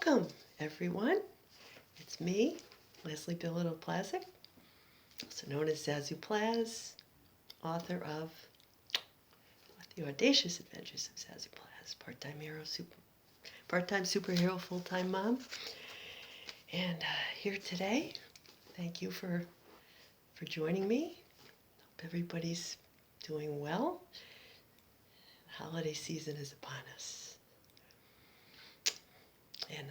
Welcome, everyone. It's me, Leslie Plazz, also known as Zazoo Plazz, author of The Audacious Adventures of Zazoo Plazz, part-time superhero, full-time mom. And here today, thank you for joining me. Hope everybody's doing well. The holiday season is upon us. And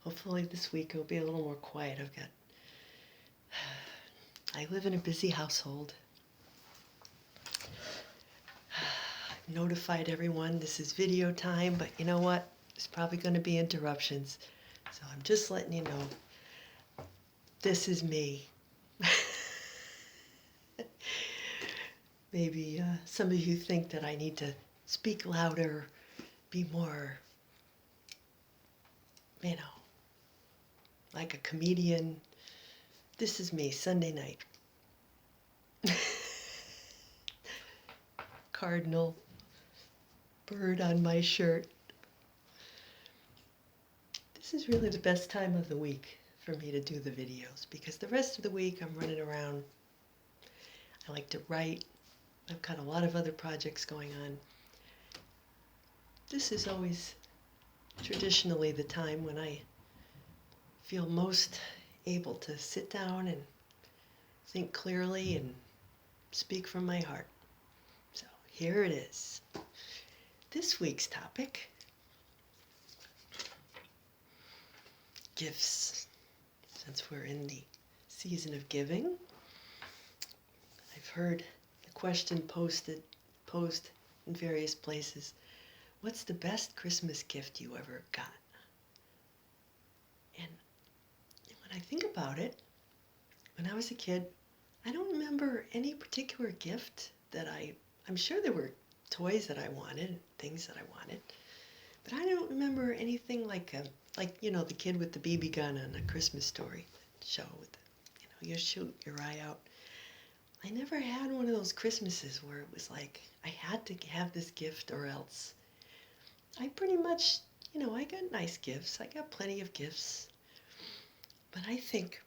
hopefully this week it'll be a little more quiet. I live in a busy household. I've notified everyone this is video time, but you know what? There's probably going to be interruptions. So I'm just letting you know, this is me. Maybe some of you think that I need to speak louder, be more, like a comedian. This is me, Sunday night. Cardinal bird on my shirt. This is really the best time of the week for me to do the videos because the rest of the week I'm running around. I like to write. I've got a lot of other projects going on. This is always traditionally the time when I feel most able to sit down and think clearly and speak from my heart. So here it is. This week's topic, gifts. Since we're in the season of giving, I've heard the question posed in various places, what's the best Christmas gift you ever got? And when I think about it, when I was a kid, I don't remember any particular gift that I'm sure there were toys that I wanted, things that I wanted, but I don't remember anything like the kid with the BB gun on A Christmas Story show with you shoot your eye out. I never had one of those Christmases where it was like I had to have this gift or else. I pretty much, I got nice gifts. I got plenty of gifts. But I think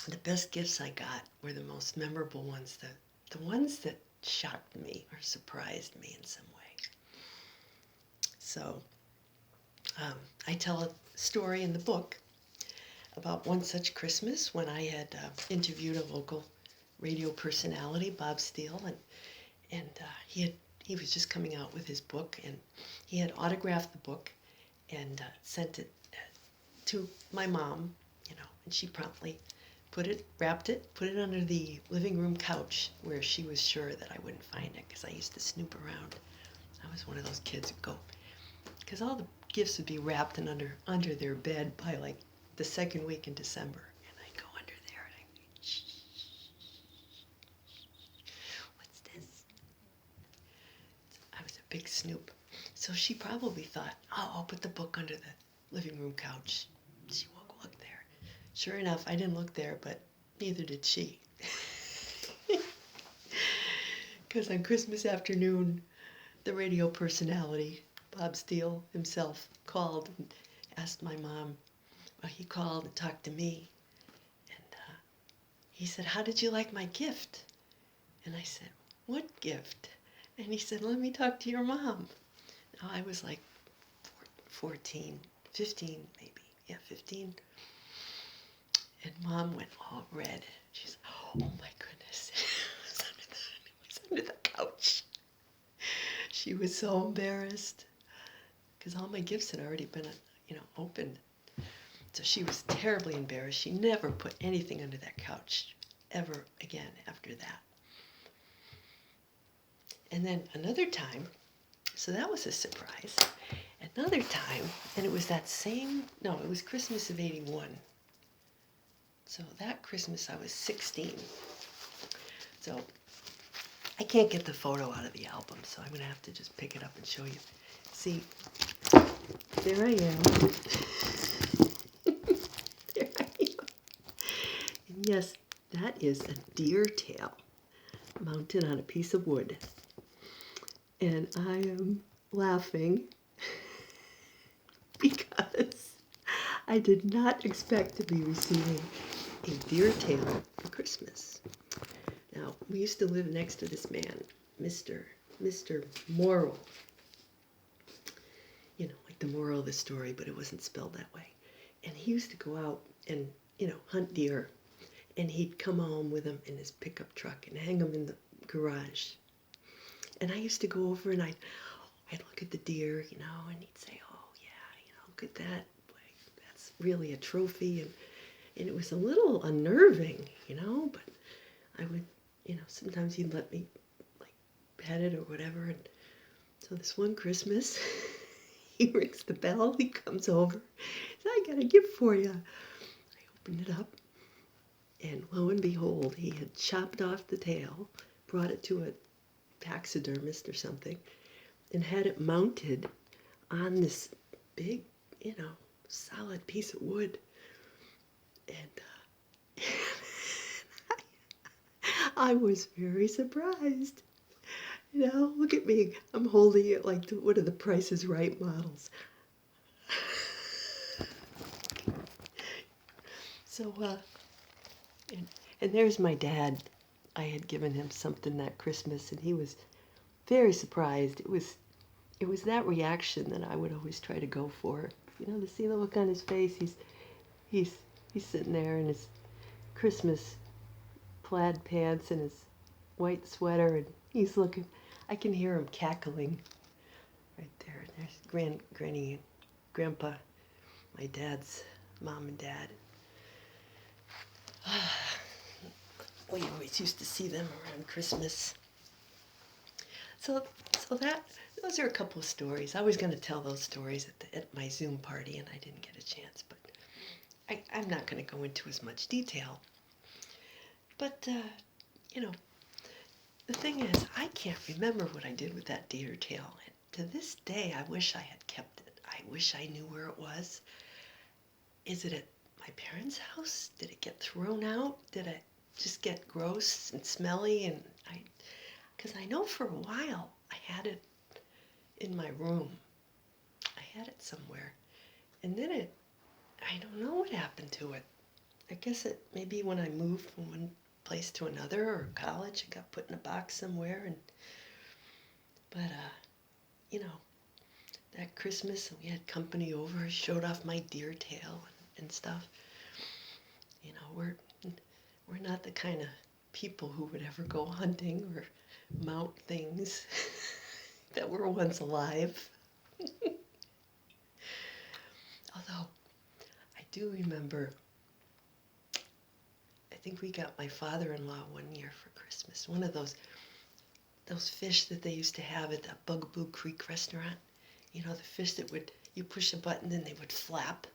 the best gifts I got were the most memorable ones, the ones that shocked me or surprised me in some way. So I tell a story in the book about one such Christmas when I had interviewed a local radio personality, Bob Steele, and he was just coming out with his book, and he had autographed the book and sent it to my mom, and she promptly wrapped it, put it under the living room couch where she was sure that I wouldn't find it because I used to snoop around. I was one of those kids who'd go, because all the gifts would be wrapped and under their bed by like the second week in December, and I'd go under there and I'd go, shh. What's this? I was a big snoop. So she probably thought, oh, I'll put the book under the living room couch. She won't look there. Sure enough, I didn't look there, but neither did she. Because on Christmas afternoon, the radio personality, Bob Steele himself, called and asked my mom. Well, he called and talked to me, and he said, how did you like my gift? And I said, what gift? And he said, let me talk to your mom. Now, I was like 14, 15 maybe. Yeah, 15. And Mom went all red. She said, oh my goodness. It was under the couch. She was so embarrassed because all my gifts had already been, opened. So she was terribly embarrassed. She never put anything under that couch ever again after that. And then another time, so that was a surprise. Another time, and it was it was Christmas of '81. So that Christmas I was 16. So I can't get the photo out of the album, so I'm going to have to just pick it up and show you. See, there I am. There I am. And yes, that is a deer tail mounted on a piece of wood. And I am laughing because I did not expect to be receiving a deer tail for Christmas. Now, we used to live next to this man, Mr. Morrill. You know, like the moral of the story, but it wasn't spelled that way. And he used to go out and, hunt deer. And he'd come home with them in his pickup truck and hang them in the garage. And I used to go over and I'd look at the deer, and he'd say, oh, yeah, look at that. Boy, that's really a trophy. And it was a little unnerving, but I would, sometimes he'd let me, like, pet it or whatever. And so this one Christmas, he rings the bell, he comes over, he says, I got a gift for you. I opened it up, and lo and behold, he had chopped off the tail, brought it to a taxidermist or something, and had it mounted on this big, solid piece of wood. And I was very surprised. Look at me. I'm holding it like one of the Price is Right models. So, and there's my dad. I had given him something that Christmas, and he was very surprised. It was that reaction that I would always try to go for. To see the look on his face. He's sitting there in his Christmas plaid pants and his white sweater, and he's looking. I can hear him cackling right there. There's Granny and Grandpa, my dad's mom and dad. We always used to see them around Christmas. So those are a couple of stories. I was going to tell those stories at my Zoom party, and I didn't get a chance. But I'm not going to go into as much detail. But the thing is, I can't remember what I did with that deer tail. And to this day, I wish I had kept it. I wish I knew where it was. Is it at my parents' house? Did it get thrown out? Did it just get gross and smelly? Because I know for a while I had it in my room. I had it somewhere. And then I don't know what happened to it. I guess maybe when I moved from one place to another, or college, it got put in a box somewhere. But that Christmas, we had company over, I showed off my deer tail and stuff. We're not the kind of people who would ever go hunting or mount things that were once alive. Although, I do remember, I think we got my father-in-law one year for Christmas, one of those fish that they used to have at the Bugaboo Creek restaurant. The fish that you push a button and they would flap,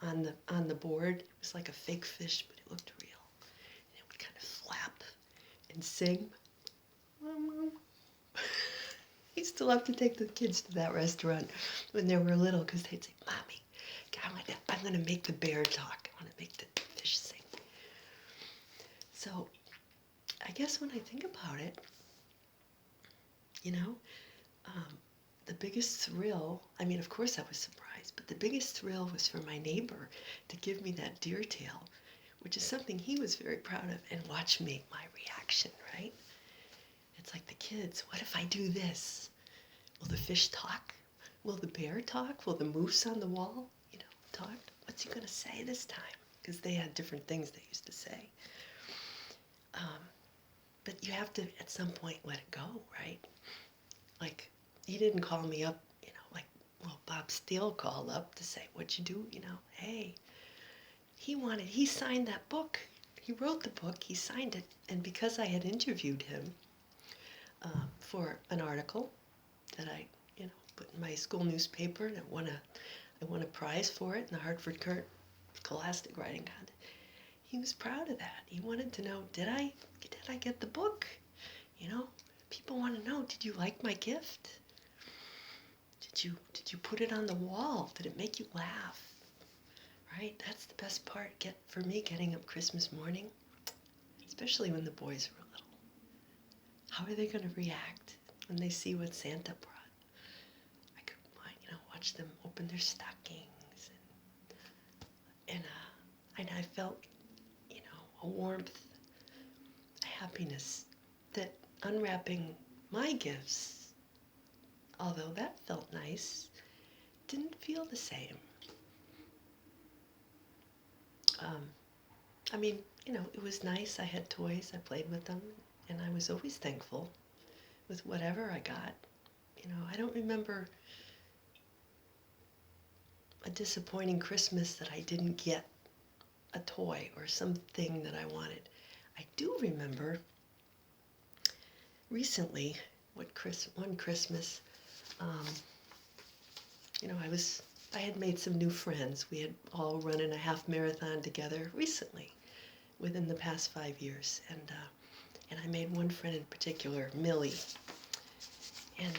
on the board. It was like a fake fish, but it looked real. And it would kind of flap and sing. I still have to take the kids to that restaurant when they were little, because they'd say, Mommy, I'm going to make the bear talk. I want to make the fish sing. So I guess when I think about it, the biggest thrill, of course I was surprised, but the biggest thrill was for my neighbor to give me that deer tail, which is something he was very proud of, and watch my reaction, right? It's like the kids, what if I do this? Will the fish talk? Will the bear talk? Will the moose on the wall, talk? What's he going to say this time? Because they had different things they used to say. But you have to, at some point, let it go, right? Like, he didn't call me up, Bob Steele called up to say, what'd you do? Hey, he signed that book. He wrote the book, he signed it, and because I had interviewed him for an article that I, put in my school newspaper, and I won a prize for it in the Hartford Current Scholastic Writing Contest. He was proud of that. He wanted to know, did I get the book? People want to know, did you like my gift? Did you put it on the wall? Did it make you laugh? Right? That's the best part for me getting up Christmas morning, especially when the boys were little. How are they going to react when they see what Santa brought? I could, watch them open open their stockings, and I felt, a warmth, a happiness that unwrapping my gifts, although that felt nice, didn't feel the same. Um, I mean, it was nice. I had toys, I played with them, and I was always thankful with whatever I got. I don't remember a disappointing Christmas that I didn't get a toy or something that I wanted. I do remember recently one Christmas, um, I had made some new friends. We had all run in a half marathon together recently, within the past 5 years, and I made one friend in particular, Millie, and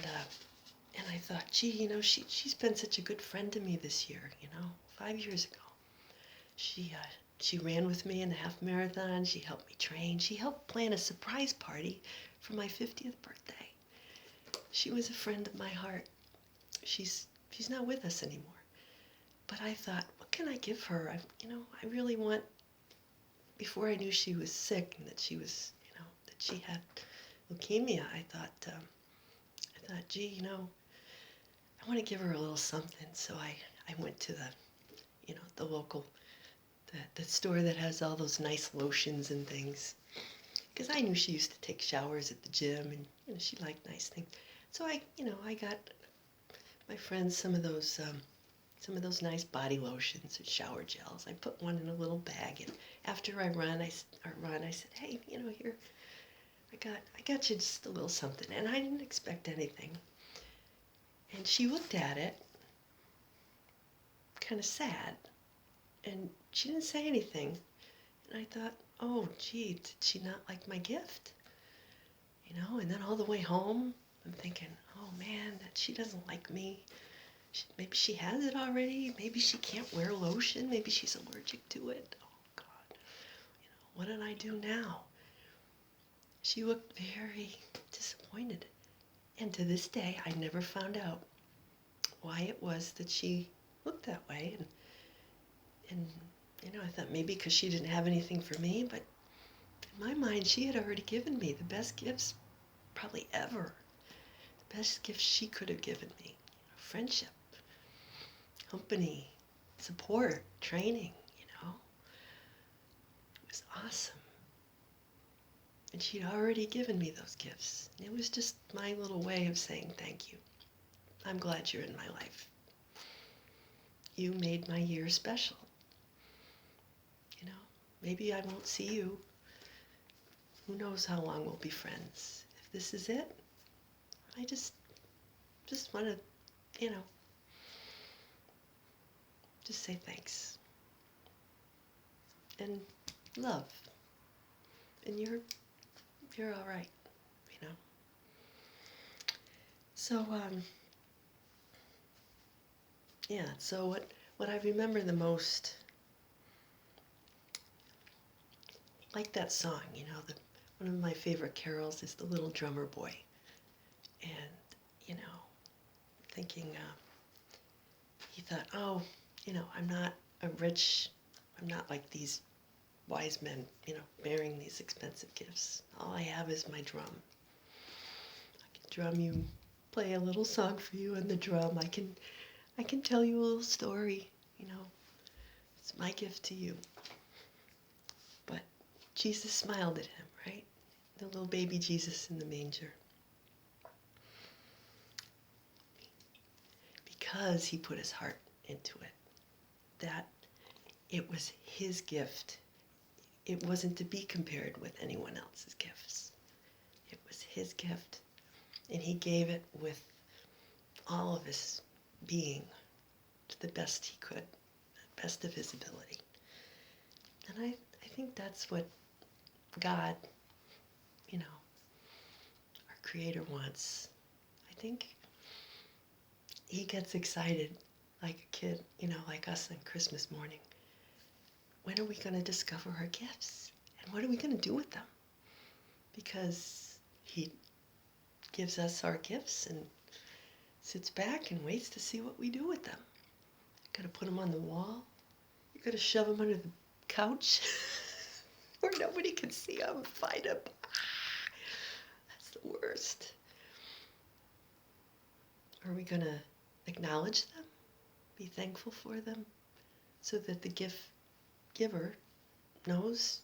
I thought, gee, she's been such a good friend to me this year. 5 years ago, she ran with me in the half marathon. She helped me train. She helped plan a surprise party for my 50th birthday. She was a friend of my heart. She's not with us anymore. But I thought, what can I give her? I really want, before I knew she was sick and that she was, that she had leukemia, I thought, gee, I want to give her a little something. So I went to the local, the store that has all those nice lotions and things. Because I knew she used to take showers at the gym, and she liked nice things. So I got my friends some of those nice body lotions and shower gels. I put one in a little bag, and after I said, hey, here, I got you just a little something, and I didn't expect anything. And she looked at it, kind of sad, and she didn't say anything. And I thought, oh, gee, did she not like my gift? And then all the way home, I'm thinking, oh man, that she doesn't like me. Maybe she has it already. Maybe she can't wear lotion. Maybe she's allergic to it. Oh God, what did I do now? She looked very disappointed. And to this day, I never found out why it was that she looked that way. And I thought maybe because she didn't have anything for me, but in my mind, she had already given me the best gifts probably ever. The best gifts she could have given me. Friendship, company, support, training, It was awesome. And she'd already given me those gifts. It was just my little way of saying thank you. I'm glad you're in my life. You made my year special. Maybe I won't see you. Who knows how long we'll be friends. If this is it, I just want to, just say thanks. And love. And you're all right, So, yeah, so what I remember the most, like that song, one of my favorite carols is The Little Drummer Boy. And, thinking, he thought, oh, I'm not like these wise men, bearing these expensive gifts. All I have is my drum. I can drum you, play a little song for you on the drum. I can tell you a little story, It's my gift to you. But Jesus smiled at him, right? The little baby Jesus in the manger. Because he put his heart into it. That it was his gift. It wasn't to be compared with anyone else's gifts. It was his gift. And he gave it with all of his being to the best he could, the best of his ability. And I think that's what God, our Creator wants. I think he gets excited like a kid, like us on Christmas morning. When are we going to discover our gifts? And what are we going to do with them? Because he gives us our gifts and sits back and waits to see what we do with them. Gotta put them on the wall. You gotta shove them under the couch where nobody can see them, find them. That's the worst. Are we gonna acknowledge them? Be thankful for them so that the gift giver knows,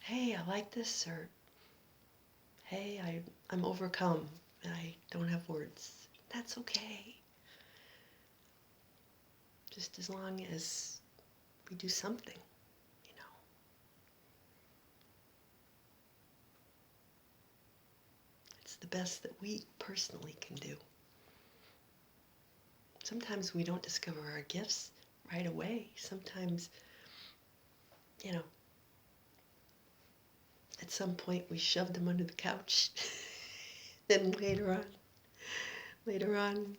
hey, I like this, or hey, I'm overcome and I don't have words. That's okay. Just as long as we do something, you know. It's the best that we personally can do. Sometimes we don't discover our gifts right away. Sometimes, you know, at some point we shoved them under the couch. Then later on,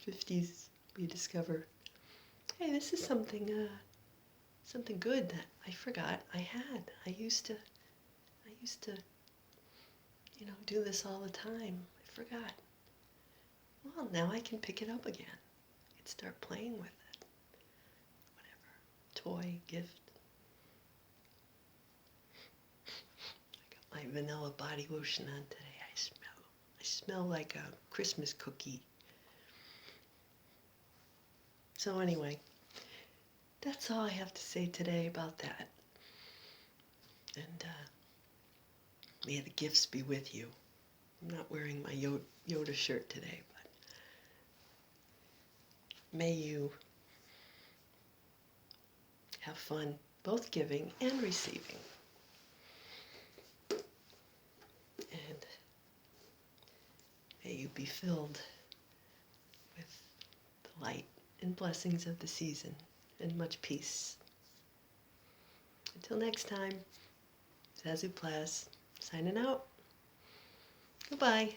50s, we discover, hey, this is something good that I forgot I had. I used to, you know, do this all the time. I forgot. Well, now I can pick it up again. I can start playing with it. Whatever. Toy, gift. I got my vanilla body lotion on today. I smell like a Christmas cookie. So anyway, that's all I have to say today about that. And may the gifts be with you. I'm not wearing my Yoda shirt today, but may you have fun both giving and receiving. And may you be filled with the light and blessings of the season and much peace. Until next time, Zazoo Plazz, signing out. Goodbye.